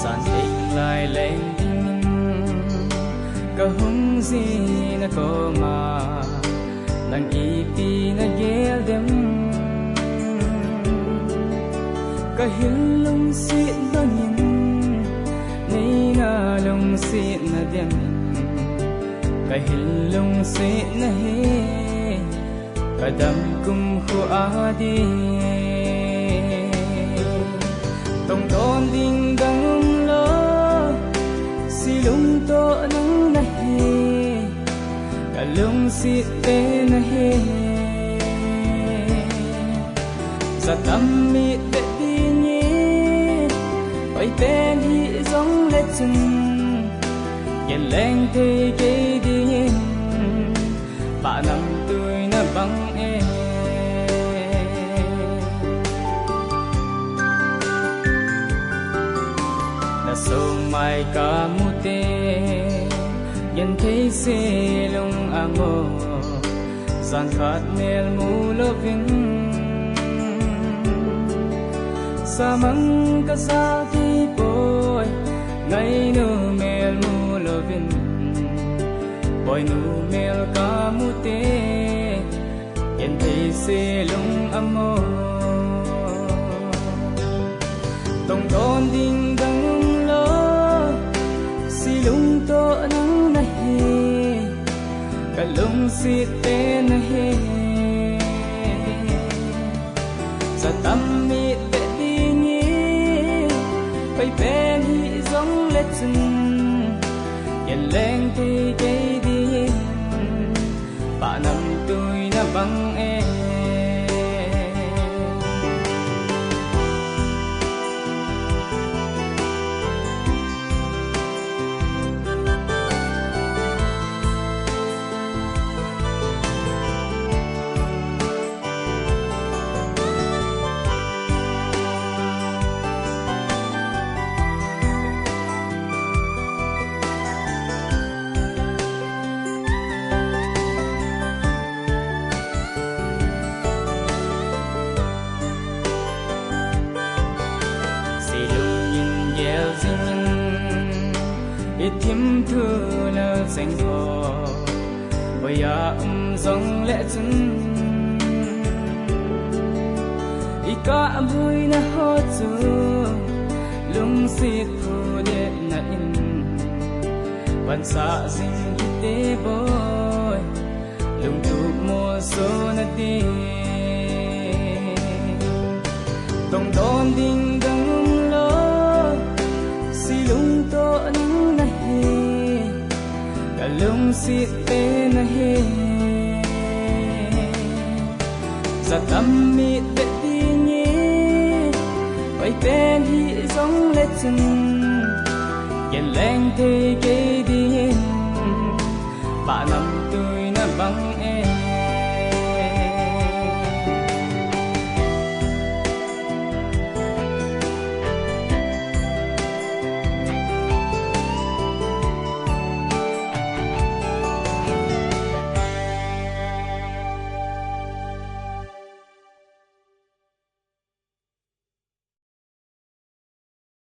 san tình lại lên ka hung gì na ko ma nang ipi na gel dem ka hilung sit bangin nei na lung sit na dem ka hilung sit na he kadam kum khu adi tong don ding dang lo silung to nang na he kalung sit te na he sa tâm mi te ti ni oi ten hi giống lệ chân yen leng te ke di ba năm tuổi na bang e na so mai ka mu te yen te se lung amo san khat mel mu lovin sa mang ka sa ti boy ngay nu mel mu lovin boy nu mel ka mu te yen te se lung amo tong don ding dang lo si lung to nang na he ka lung si te na he sa tâm mi te ti ni pai pen hi giống lệ chân yen leng te ke di ba năm tuổi na bang eithim thu la seng ho oya zong le chân ika bui na ho chu lung sit thu de na in ban sa sing te boy lung tu mo so na ti tong don ding dang lo si lung to nang na he ka lung si te na he sa tâm mi te ti ni pai ten hi giống lệ chân yen leng te ke di ba năm tuổi na bang